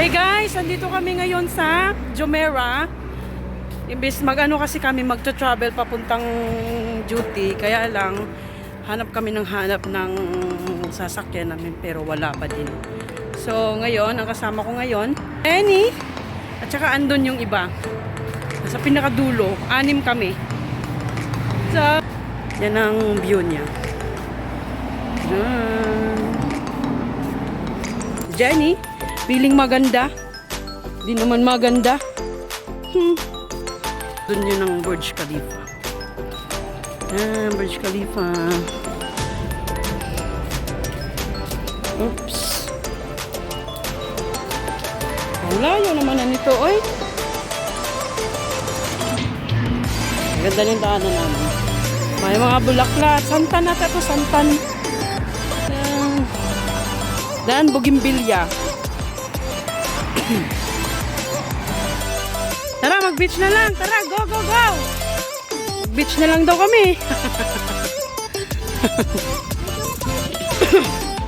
Hi guys, andito kami ngayon sa Jumeirah. Imbes mag-ano kasi kami magto-travel papuntang duty, kaya lang hanap kami ng sasakyan namin pero wala pa din. So ngayon, ang kasama ko ngayon, Annie, at saka andun yung iba. Sa pinakadulo, 6 kami. So, yan ang view niya. Jenny, feeling maganda. Di naman maganda. Doon yun ang Burj Khalifa. Burj Khalifa. Oops. Ang layo naman na nito, oy. Ganda ng daanan namin. May mga bulaklak. Santan na ito, santan. Daan Bougainvillea. Tara, mag-beach na lang. Tara, go, go, go. Mag-beach na lang daw kami.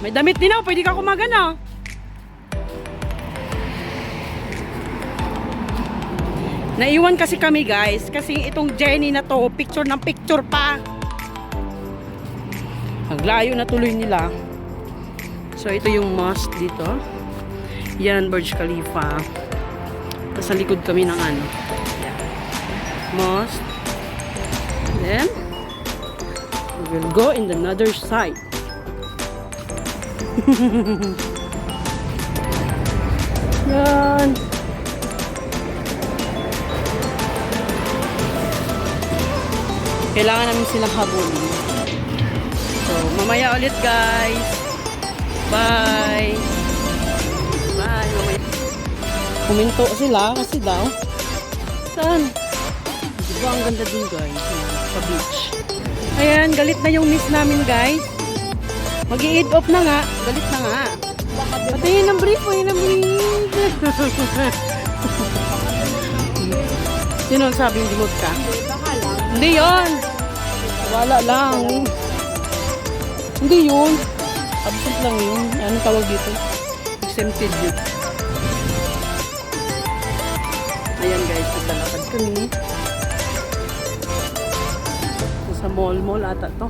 May damit din ako. Pwede ka kumagana. Naiwan kasi kami guys. Kasi itong Jenny na to, picture ng picture pa. Naglayo na tuloy nila. So ito yung mosque dito. Yan, Burj Khalifa. Sa likod kami ng ano. Mosque. Then, we will go in the other side. Yan. Kailangan namin silang habulin. So, mamaya ulit guys. Bye. Bye. Mamaya. Kuminto sila kasi daw. Saan? Diba ang ganda din guys. Sa beach. Ayan, galit na yung miss namin guys. Mag-i-eat off na nga. Galit na nga. Patayin ng brief. Patayin ng brief. Sino ang sabing dimot ka? Hindi yun. Wala lang. Hindi yun. Absent lang yun. Anong tawag dito? Exempted yun. Ayan guys, naglalakad kami. Sa mall ata to.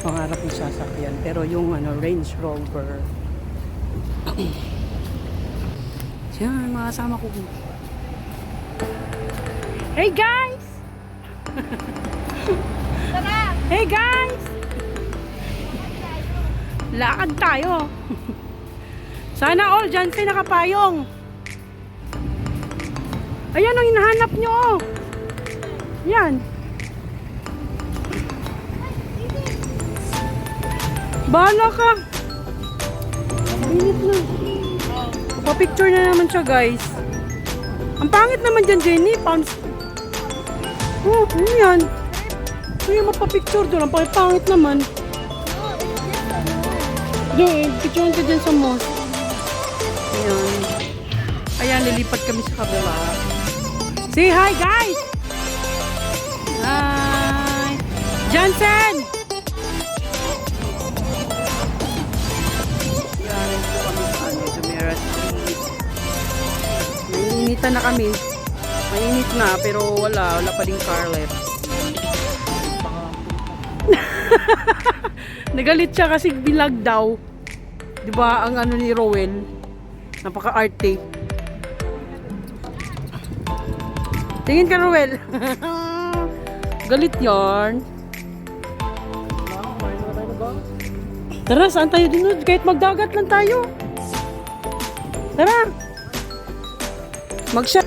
Pangarap ng sasakyan. Pero yung Range Rover. Yan, mga kasama ko. Hey guys! Hey guys! Lakad tayo. Sana all dyan sa nakapayong. Ayan ang hinahanap nyo. Yan. Bahala ka. Minit na. Pa-picture na naman siya guys. Ang pangit naman dyan, Jenny. Oh, ano yan? Ano yung mapapicture doon? Ang pangit naman. Doon, picture ka dyan sa mosque. Ayan. Ayan, lilipat kami sa kabila. Say hi, guys! Hi! Johnson! Ayan, ito kami sa Jumeirah Street. Nainitan na kami. Mainit na, pero wala pa ding car left. Nagalit siya kasi bilag daw. Diba ang ano ni Rowell? Napaka-arte. Tingin ka, Rowell. Galit yarn. Tara, saan tayo din? Kahit magdagat lang tayo. Tara. Mag-shot.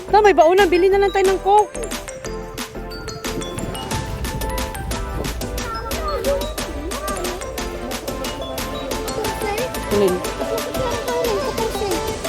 Ito, may baunan. Bili na lang tayo ng Coke. Alin?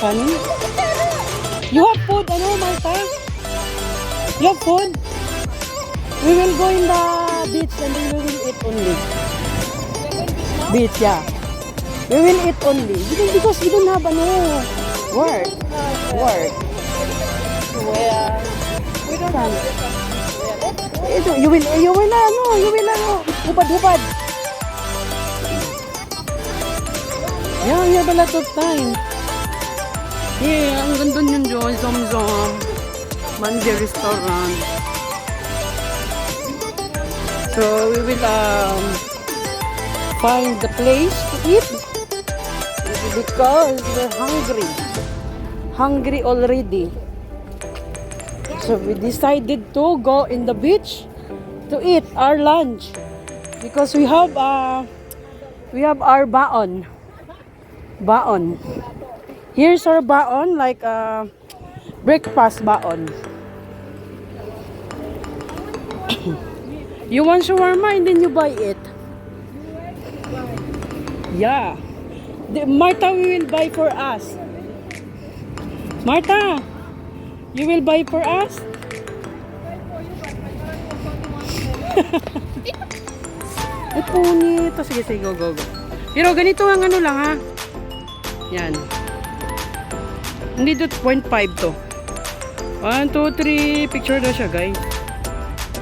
Kanin? You have food, Martha? You have food? We will go in the beach and then we will eat only. Beach, yeah. We will eat only. Because we don't have work. Work. Where? We don't have Ito, you will hubad. Yeah, you have a lot of time. Yeah, ang ganda yun dyan, Zom. Mandi Restaurant. So, we will find the place to eat because we're hungry. Hungry already. So, we decided to go in the beach to eat our lunch because we have our baon. Here's our baon, like breakfast baon. You want shawarma and then you buy it. Yeah. Martha, we will buy for us. Martha, you will buy for us? Ay, punit. Sige, go. Pero ganito ang ano lang ha. Yan. Hindi 0.5 to. 1, 2, 3. Picture daw siya, guys.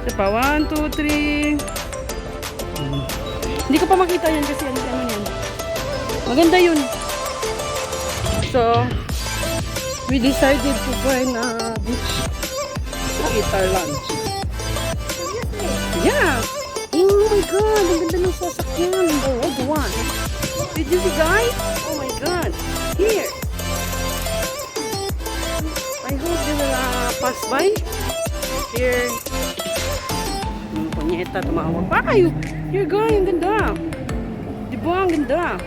Isa pa. 1, 2, 3. Hindi ko pa makita yan kasi ano yan. Maganda yun. So, we decided to find a beach to eat our lunch. Yeah. Oh my God. Ang ganda ng sasakyan. The red one. Did you see, guys? Oh my God. Here. I hope you will pass by. Here. Punyeta, tumawag pa kayo. Here, guys. Ang ganda. Diba? Ang ganda.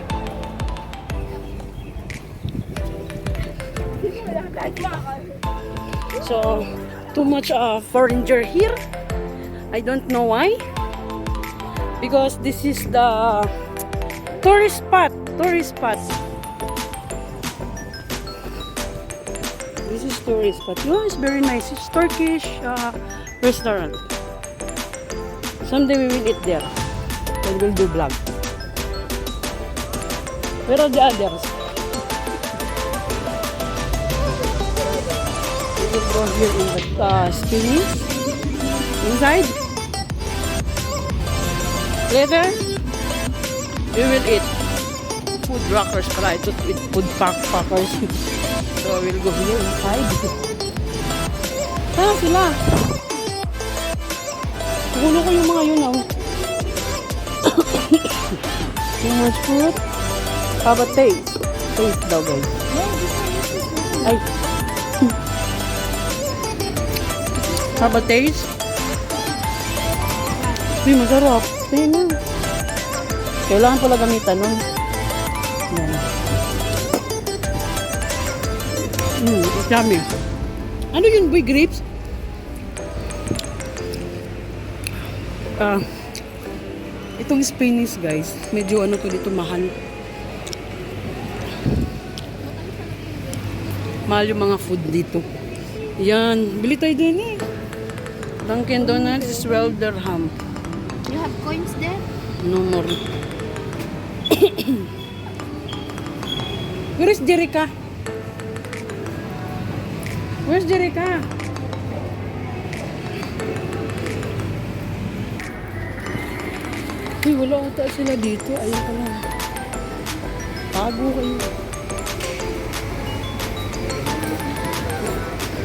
So, too much foreigner here. I don't know why. Because this is the tourist spot. This is tourist spot. Oh, it's very nice. It's Turkish restaurant. Someday we will eat there. And we'll do vlog. Where are the others? We will go here in the Spanish. Inside. Later, we will eat food rockers. Para ito eat food packers. So we'll go here inside. Sila. Gulo ko yung mga yun, oh. Too much food. How about taste? Taste daw, guys. Ay. How about taste? Uy, masarap. Tingnan na. Kailangan pala gamitan nun. Yan. Yummy. Ano yun, boy? Grapes? Itong Spanish, guys. Medyo ano to dito, mahal. Mahal yung mga food dito. Yan. Bili tayo din eh. Dunkin' Donuts is 12 dirham. You have coins there? No more. Where is Jerica? Where's Jerica? Uy, wala ata sila dito. Ayun ka lang. Tago kayo.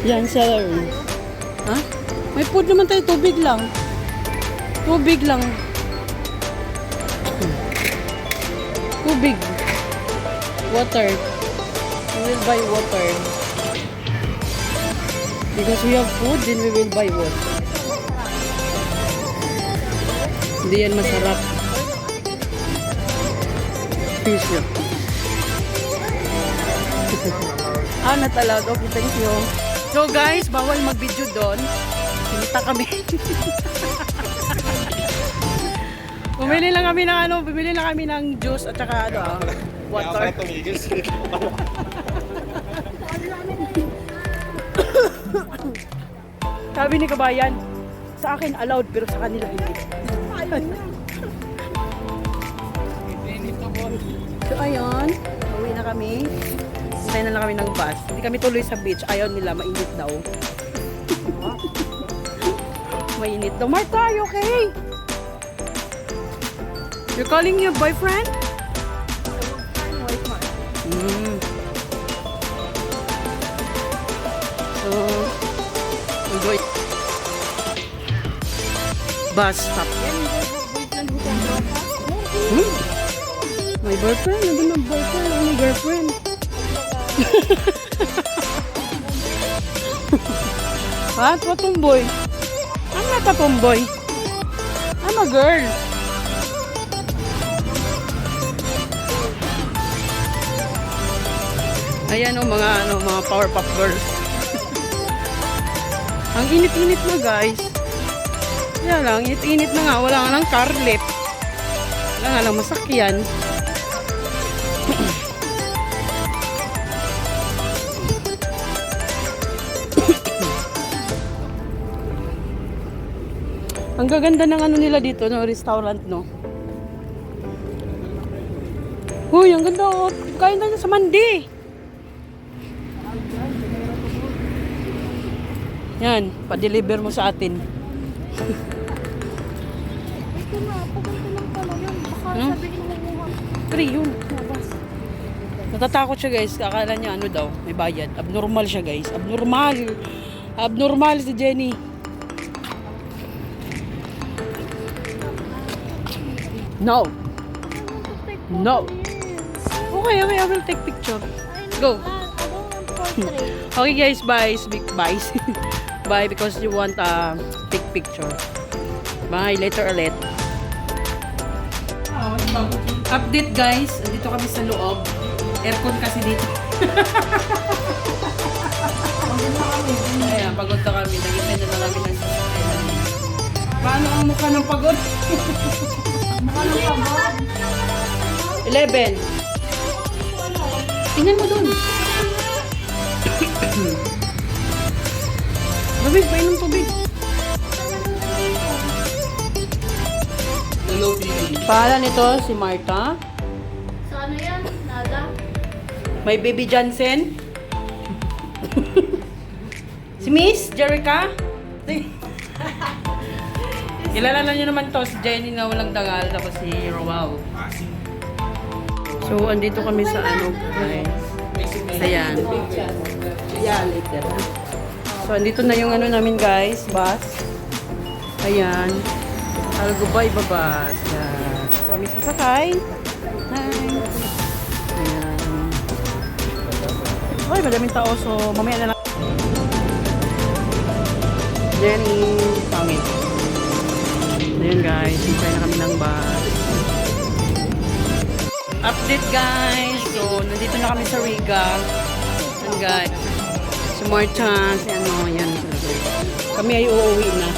Yan, celery. Ha? May food naman tayo. Tubig lang. Tubig. Water. We will buy water. Because we have food, then we will buy water. Hindi yan masarap. Fish yun. Not allowed. Okay, thank you. So guys, bawal mag-video doon. Sinita kami. Bumili lang kami ng juice at saka water. Sabi ni Kabayan, sa akin allowed pero sa kanila hindi. So ayun, uwi na kami. Hintay na lang kami ng bus. Hindi kami tuloy sa beach. Ayaw nila, mainit daw. Mainit daw. Marta, are you okay? You're calling your boyfriend? Mm. So, enjoy. Bus stop. Hmm? My boyfriend? Ano na boyfriend? Ano girlfriend? What? What tomboy? I'm not a tomboy. I'm a girl. Ayan o, mga Powerpuff Girls. Ang init-init na guys. Kaya lang, init-init na nga. Wala nga lang car lift. Wala nga lang masakyan. Ang gaganda ng ano nila dito, no, restaurant, no. Huy, ang ganda oh. Kain tayo sa mandi. Yan, pa-deliver mo sa atin. Ito na, papunta lang pala yun. Baka Hmm? sabihin mo mo. Free yun. Natatakot siya guys. Akala niya ano daw, may bayad. Abnormal siya guys. Abnormal. Abnormal si Jenny. No. No. Okay, okay. I will take picture. Go. I don't want portrait. Okay guys, bye. Bye. Bye because you want a take picture. Bye. Later ulit. Update guys. Dito kami sa loob. Aircon kasi dito. Ayan, pagod na kami. Nag-intend na namin ng sasakyan. Paano ang mukha ng pagod? Mukha ng pagod? 11. Tingnan mo dun. Tubig, painom tubig. Paala nito si Marta. So ano yan? Nada? May baby Johnson. Si Miss Jerica. Kilala na nyo naman to, si Jenny na walang dangal, tapos si Roel. So, andito kami sa ano, guys. Ayan. Ayan, later. So, andito na yung ano namin, guys, bus. Ayan. Algubay babas. Ayan. Kami sasakay. Hi. Ayan. Ay, madaming tao. So, mamaya na lang. Jenny. Pangit. Ayan, guys. Hintay na kami ng bus. Update, guys. So, nandito na kami sa Riga. Ayan, guys. Si Marta, si ano, yan. Kami ay uuwi na.